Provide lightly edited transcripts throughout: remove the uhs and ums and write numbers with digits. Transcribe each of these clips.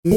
Hey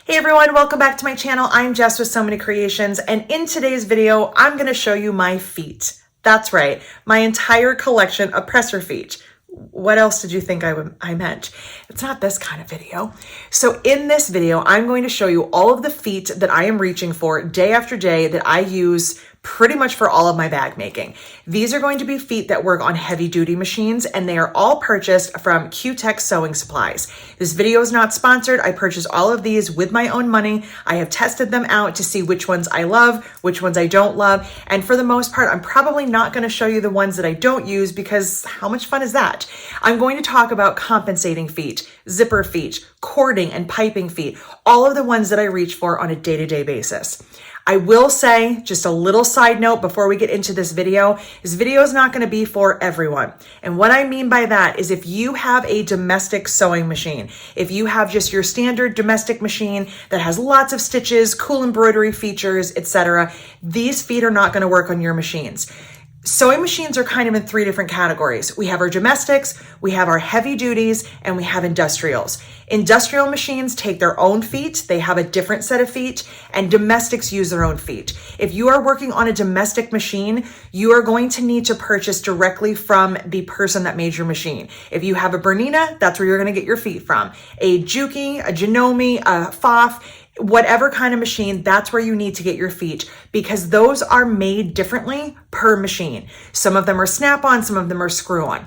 everyone, welcome back to my channel. I'm Jess with So Many Creations, and in today's video, I'm going to show you my feet. That's right, my entire collection of presser feet. What else did you think I meant? It's not this kind of video. So in this video, I'm going to show you all of the feet that I am reaching for day after day that I use pretty much for all of my bag making. These are going to be feet that work on heavy duty machines, and they are all purchased from Q-Tech Sewing Supplies. This video is not sponsored. I purchased all of these with my own money. I have tested them out to see which ones I love, which ones I don't love. And for the most part, I'm probably not going to show you the ones that I don't use because how much fun is that? I'm going to talk about compensating feet, zipper feet, cording and piping feet, all of the ones that I reach for on a day-to-day basis. I will say, just a little side note before we get into this video is not going to be for everyone. And what I mean by that is if you have a domestic sewing machine, if you have just your standard domestic machine that has lots of stitches, cool embroidery features, etc., these feet are not going to work on your machines. Sewing machines are kind of in three different categories. We have our domestics, we have our heavy duties, and we have industrials. Industrial machines take their own feet, they have a different set of feet, and domestics use their own feet. If you are working on a domestic machine, you are going to need to purchase directly from the person that made your machine. If you have a Bernina, that's where you're going to get your feet from. A Juki, a Janome, a Pfaff, whatever kind of machine, that's where you need to get your feet because those are made differently per machine. Some of them are snap-on, some of them are screw-on.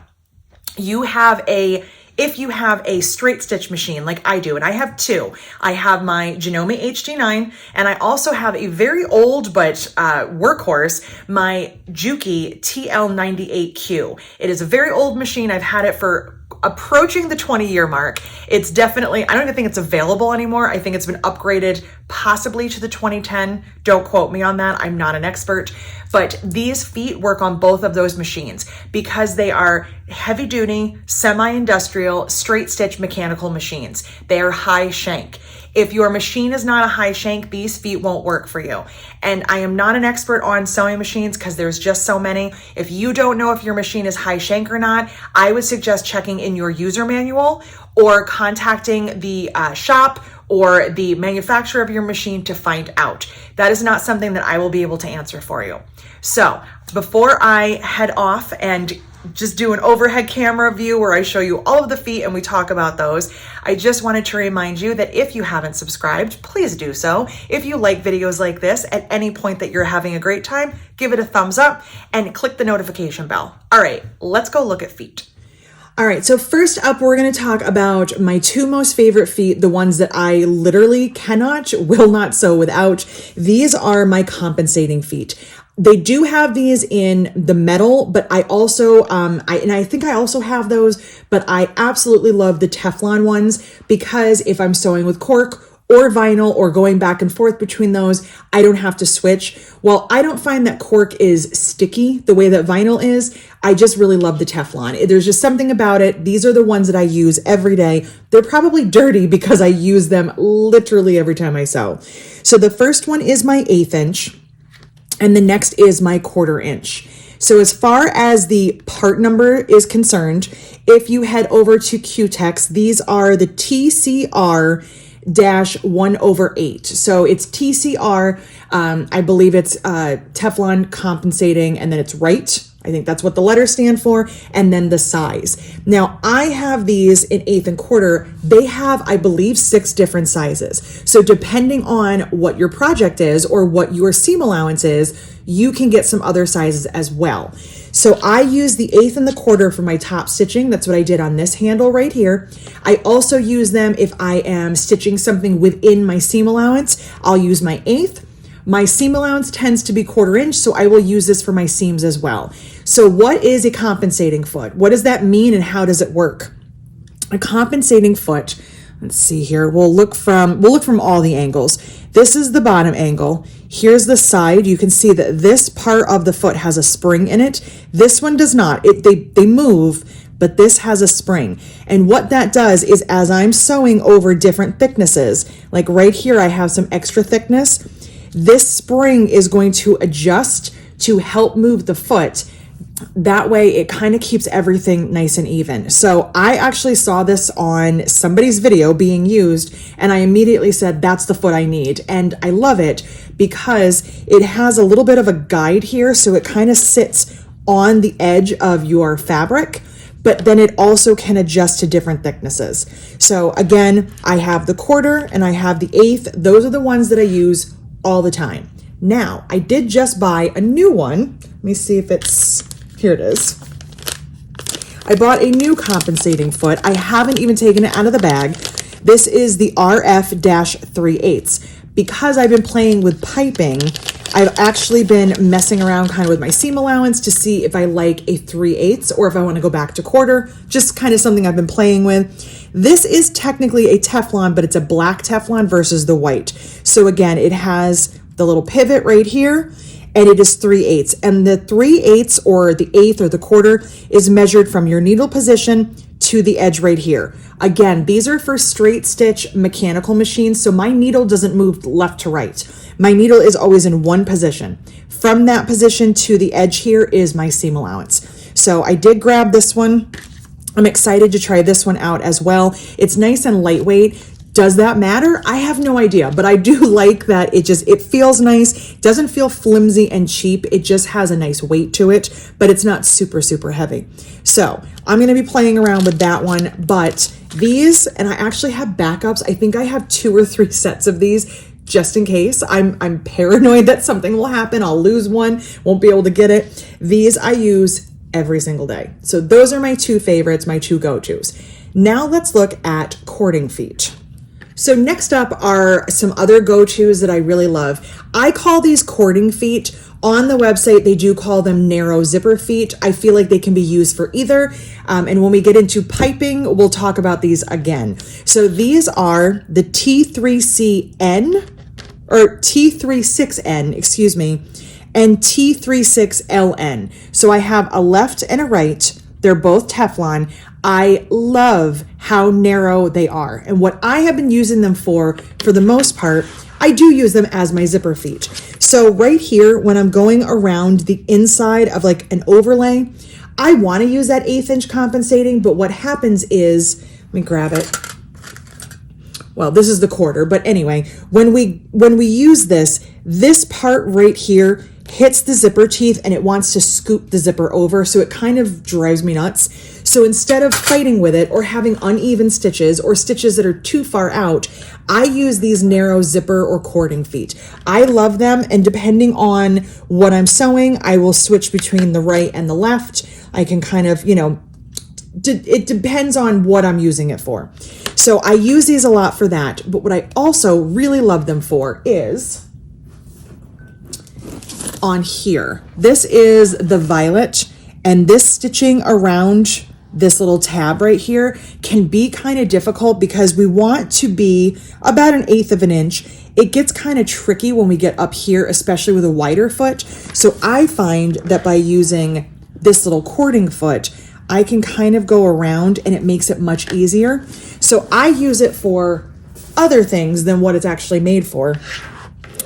If you have a straight stitch machine like I do, and I have two, I have my Janome HD9, and I also have a very old but workhorse, my Juki TL98Q. It is a very old machine. I've had it for approaching the 20-year mark. It's definitely, I don't even think it's available anymore. I think it's been upgraded possibly to the 2010. Don't quote me on that. I'm not an expert, but these feet work on both of those machines because they are heavy duty, semi-industrial, straight stitch mechanical machines. They are high shank. If your machine is not a high shank, these feet won't work for you. And I am not an expert on sewing machines because there's just so many. If you don't know if your machine is high shank or not, I would suggest checking in your user manual or contacting the shop or the manufacturer of your machine to find out. That is not something that I will be able to answer for you. So before I head off and just do an overhead camera view where I show you all of the feet and we talk about those, I just wanted to remind you that if you haven't subscribed, please do so. If you like videos like this at any point that you're having a great time, give it a thumbs up and click the notification bell. All right, let's go look at feet. All right, so first up, we're going to talk about my two most favorite feet, the ones that I literally will not sew without. These are my compensating feet. They do have these in the metal, but I also, I think I also have those, but I absolutely love the Teflon ones because if I'm sewing with cork or vinyl or going back and forth between those, I don't have to switch. While I don't find that cork is sticky the way that vinyl is, I just really love the Teflon. There's just something about it. These are the ones that I use every day. They're probably dirty because I use them literally every time I sew. So the first one is my 1/8 inch. And the next is my 1/4 inch. So as far as the part number is concerned, if you head over to Q-Tex, these are the TCR-1/8. So it's TCR, I believe it's Teflon compensating, and then it's right. I think that's what the letters stand for, and then the size. Now, I have these in 1/8 and 1/4. They have, I believe, 6 different sizes. So depending on what your project is or what your seam allowance is, you can get some other sizes as well. So I use the 1/8 and the 1/4 for my top stitching. That's what I did on this handle right here. I also use them if I am stitching something within my seam allowance. I'll use my 1/8. My seam allowance tends to be 1/4 inch, so I will use this for my seams as well. So what is a compensating foot? What does that mean and how does it work? A compensating foot, let's see here, we'll look from all the angles. This is the bottom angle. Here's the side. You can see that this part of the foot has a spring in it. This one does not. They move, but this has a spring. And what that does is as I'm sewing over different thicknesses, like right here I have some extra thickness, this spring is going to adjust to help move the foot. That way it kind of keeps everything nice and even. So I actually saw this on somebody's video being used, and I immediately said, that's the foot I need. And I love it because it has a little bit of a guide here. So it kind of sits on the edge of your fabric, but then it also can adjust to different thicknesses. So again, I have the 1/4 and I have the 1/8. Those are the ones that I use all the time. Now, I did just buy a new one. Let me see if it's, here it is. I bought a new compensating foot. I haven't even taken it out of the bag. This is the RF-3/8. Because I've been playing with piping, I've actually been messing around kind of with my seam allowance to see if I like a 3/8 or if I want to go back to 1/4, just kind of something I've been playing with. This is technically a Teflon, but it's a black Teflon versus the white. So again, it has the little pivot right here, and it is 3/8. And the 3/8 or the 1/8 or the 1/4 is measured from your needle position to the edge right here. Again, these are for straight stitch mechanical machines, so my needle doesn't move left to right. My needle is always in one position. From that position to the edge here is my seam allowance. So I did grab this one. I'm excited to try this one out as well. It's nice and lightweight. Does that matter? I have no idea, but I do like that it feels nice. Doesn't feel flimsy and cheap. It just has a nice weight to it, but it's not super, super heavy. So I'm going to be playing around with that one, but these, and I actually have backups. I think I have 2 or 3 sets of these just in case. I'm paranoid that something will happen. I'll lose one, won't be able to get it. These I use every single day. So those are my 2 favorites, my 2 go-tos. Now let's look at cording feet. So next up are some other go-tos that I really love. I call these cording feet. On the website, they do call them narrow zipper feet. I feel like they can be used for either. And when we get into piping, we'll talk about these again. So these are the T3CN, or T36N, excuse me, and T36LN. So I have a left and a right. They're both Teflon. I love how narrow they are. And what I have been using them for the most part, I do use them as my zipper feet. So right here, when I'm going around the inside of like an overlay, I want to use that 1/8 inch compensating, but what happens is, let me grab it. Well, this is the 1/4, but anyway, when we use this part right here hits the zipper teeth and it wants to scoop the zipper over, so it kind of drives me nuts. So instead of fighting with it or having uneven stitches or stitches that are too far out, I use these narrow zipper or cording feet. I love them, and depending on what I'm sewing, I will switch between the right and the left. I can kind of, it depends on what I'm using it for. So I use these a lot for that, but what I also really love them for is on here. This is the violet, and this stitching around this little tab right here can be kind of difficult because we want to be about 1/8 of an inch. It gets kind of tricky when we get up here, especially with a wider foot. So I find that by using this little cording foot, I can kind of go around and it makes it much easier. So I use it for other things than what it's actually made for.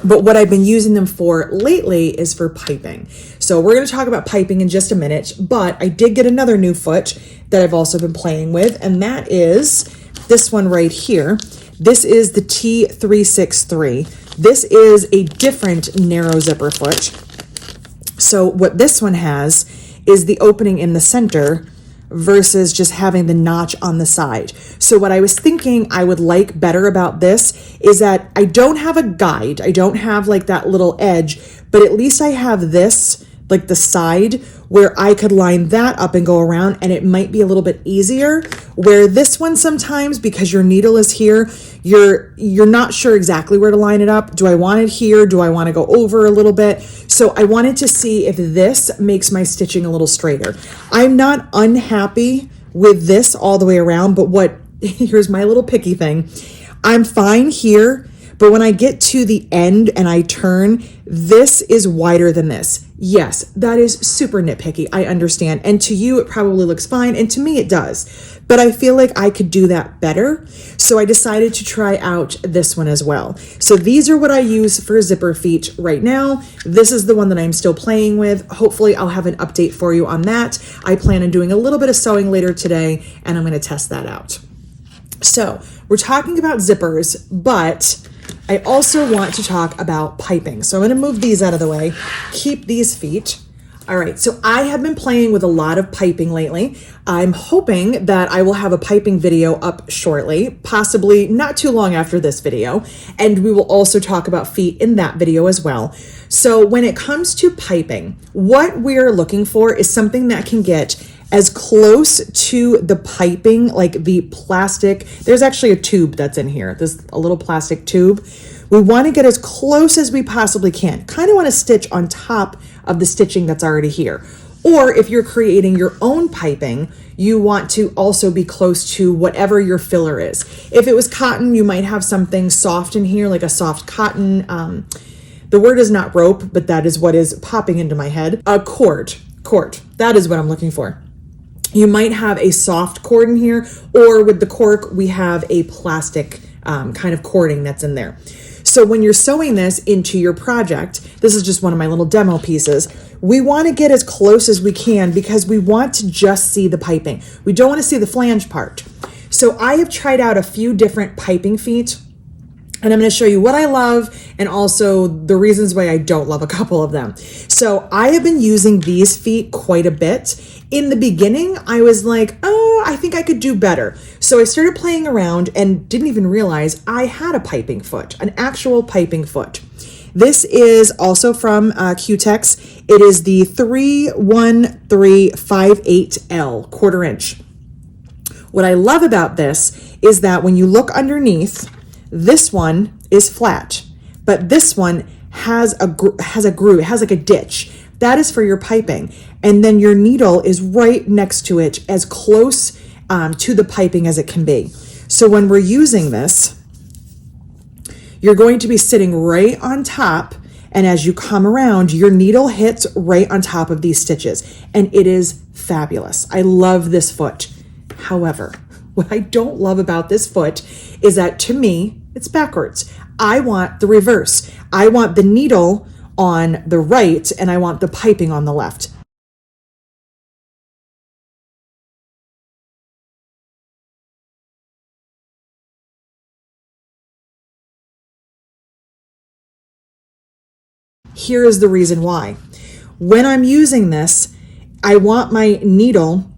But what I've been using them for lately is for piping. So we're going to talk about piping in just a minute, but I did get another new foot that I've also been playing with, and that is this one right here. This is the T363. This is a different narrow zipper foot. So what this one has is the opening in the center versus just having the notch on the side. So what I was thinking I would like better about this is that I don't have a guide. I don't have like that little edge, but at least I have this, like the side, where I could line that up and go around, and it might be a little bit easier. Where this one sometimes, because your needle is here, you're not sure exactly where to line it up. Do I want it here? Do I want to go over a little bit? So I wanted to see if this makes my stitching a little straighter. I'm not unhappy with this all the way around, but here's my little picky thing. I'm fine here, But when I get to the end and I turn, this is wider than this. Yes, that is super nitpicky. I understand. And to you, it probably looks fine. And to me, it does. But I feel like I could do that better. So I decided to try out this one as well. So these are what I use for zipper feet right now. This is the one that I'm still playing with. Hopefully I'll have an update for you on that. I plan on doing a little bit of sewing later today, and I'm going to test that out. So we're talking about zippers, but I also want to talk about piping. So I'm going to move these out of the way, keep these feet. All right, so I have been playing with a lot of piping lately. I'm hoping that I will have a piping video up shortly, possibly not too long after this video, and we will also talk about feet in that video as well. So when it comes to piping, what we're looking for is something that can get as close to the piping, like the plastic. There's actually a tube that's in here. There's a little plastic tube. We want to get as close as we possibly can. Kind of want to stitch on top of the stitching that's already here. Or if you're creating your own piping, you want to also be close to whatever your filler is. If it was cotton, you might have something soft in here, like a soft cotton. The word is not rope, but that is what is popping into my head. A cord. That is what I'm looking for. You might have a soft cord in here, or with the cork, we have a plastic kind of cording that's in there. So when you're sewing this into your project, this is just one of my little demo pieces, we want to get as close as we can because we want to just see the piping. We don't want to see the flange part. So I have tried out a few different piping feet, and I'm going to show you what I love and also the reasons why I don't love a couple of them. So I have been using these feet quite a bit. In the beginning, I was like, oh, I think I could do better. So I started playing around and didn't even realize I had a piping foot, an actual piping foot. This is also from Q-Tex. It is the 31358L, 1/4 inch. What I love about this is that when you look underneath, this one is flat, but this one has a groove, it has like a ditch. That is for your piping. And then your needle is right next to it, as close to the piping as it can be. So when we're using this, you're going to be sitting right on top, and as you come around, your needle hits right on top of these stitches, and it is fabulous. I love this foot. However, what I don't love about this foot is that, to me, it's backwards. I want the reverse. I want the needle on the right, and I want the piping on the left. Here is the reason why. When I'm using this, I want my needle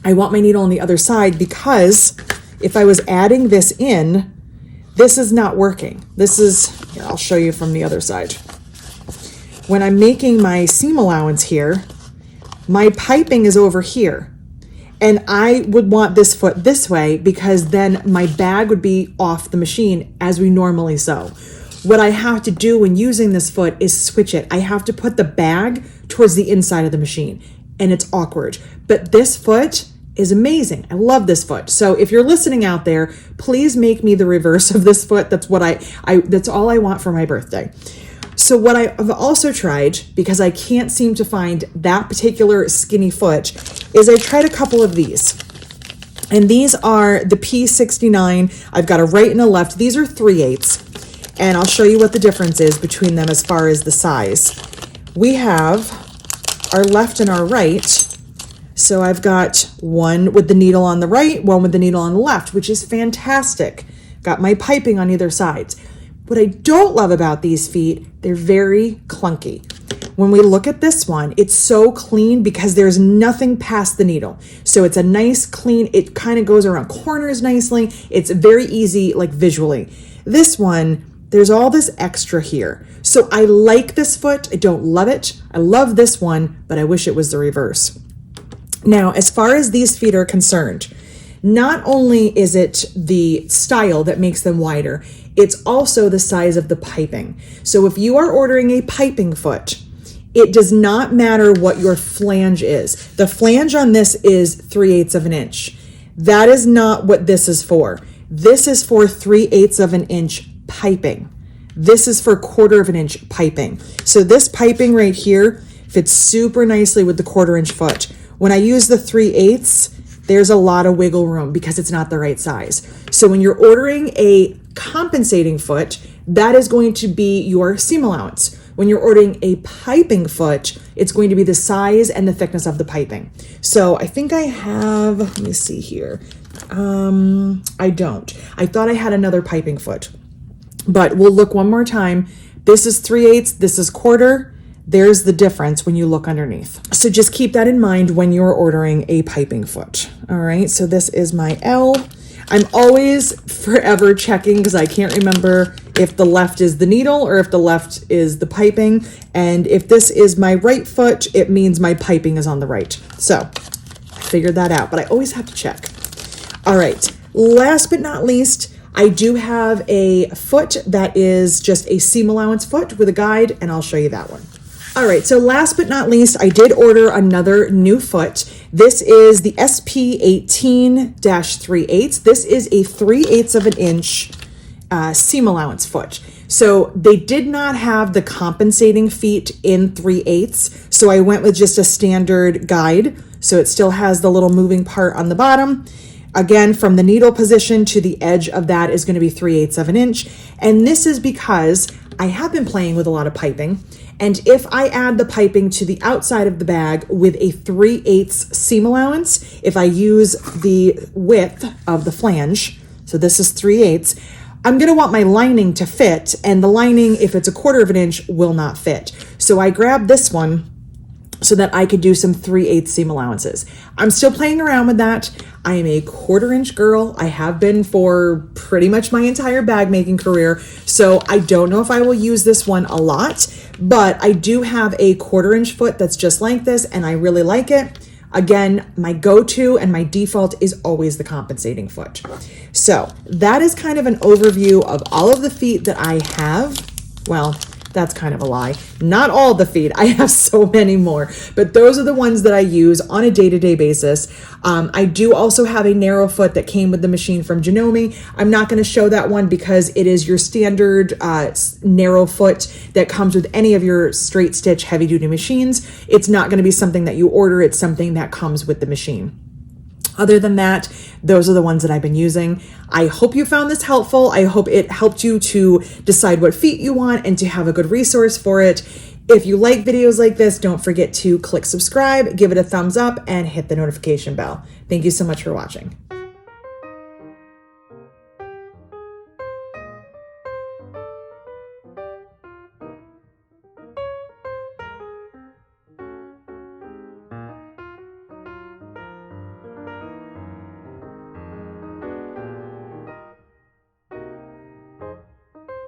on the other side, because if I was adding this in, this is not working. This is, here, I'll show you from the other side. When I'm making my seam allowance here, my piping is over here. And I would want this foot this way, because then my bag would be off the machine as we normally sew. What I have to do when using this foot is switch it. I have to put the bag towards the inside of the machine, and it's awkward. But this foot is amazing. I love this foot. So if you're listening out there, please make me the reverse of this foot. That's what that's all I want for my birthday. So what I've also tried, because I can't seem to find that particular skinny foot, is I tried a couple of these. And these are the P69. I've got a right and a left. These are 3/8. And I'll show you what the difference is between them as far as the size. We have our left and our right. So I've got one with the needle on the right, one with the needle on the left, which is fantastic. Got my piping on either side. What I don't love about these feet, they're very clunky. When we look at this one, it's so clean because there's nothing past the needle. So it's a nice clean, it kind of goes around corners nicely. It's very easy, like visually. This one, there's all this extra here. So I like this foot. I don't love it. I love this one, but I wish it was the reverse. Now, as far as these feet are concerned, not only is it the style that makes them wider, it's also the size of the piping. So if you are ordering a piping foot, it does not matter what your flange is. The flange on this is 3/8 of an inch. That is not what this is for. This is for 3/8 of an inch piping. This is for 1/4 inch piping. So this piping right here fits super nicely with the 1/4 inch foot. When I use the 3/8, there's a lot of wiggle room because it's not the right size. So when you're ordering a compensating foot, that is going to be your seam allowance. When you're ordering a piping foot, it's going to be the size and the thickness of the piping. So I think I have, let me see here. I don't. I thought I had another piping foot, but we'll look one more time. This is 3/8, this is 1/4. There's the difference when you look underneath. So just keep that in mind when you're ordering a piping foot. All right, so this is my L. I'm always forever checking because I can't remember if the left is the needle or if the left is the piping. And if this is my right foot, it means my piping is on the right. So I figured that out, but I always have to check. All right, last but not least, I do have a foot that is just a seam allowance foot with a guide, and I'll show you that one. All right, so last but not least, I did order another new foot. This is the SP18-3/8. This is a 3/8 of an inch seam allowance foot. So they did not have the compensating feet in 3/8. So I went with just a standard guide. So it still has the little moving part on the bottom. Again, from the needle position to the edge of that is going to be 3/8 of an inch. And this is because I have been playing with a lot of piping. And if I add the piping to the outside of the bag with a 3/8 seam allowance, if I use the width of the flange, so this is 3/8, I'm going to want my lining to fit. And the lining, if it's a 1/4 of an inch, will not fit. So I grabbed this one so that I could do some 3/8 seam allowances. I'm still playing around with that. I am a 1/4 inch girl. I have been for pretty much my entire bag making career. So I don't know if I will use this one a lot, but I do have a 1/4 inch foot that's just like this and I really like it. Again, my go-to and my default is always the compensating foot. So that is kind of an overview of all of the feet that I have. Well, that's kind of a lie. Not all the feet. I have so many more, but those are the ones that I use on a day-to-day basis. I do also have a narrow foot that came with the machine from Janome. I'm not going to show that one because it is your standard narrow foot that comes with any of your straight stitch heavy duty machines. It's not going to be something that you order. It's something that comes with the machine. Other than that, those are the ones that I've been using. I hope you found this helpful. I hope it helped you to decide what feet you want and to have a good resource for it. If you like videos like this, don't forget to click subscribe, give it a thumbs up, and hit the notification bell. Thank you so much for watching.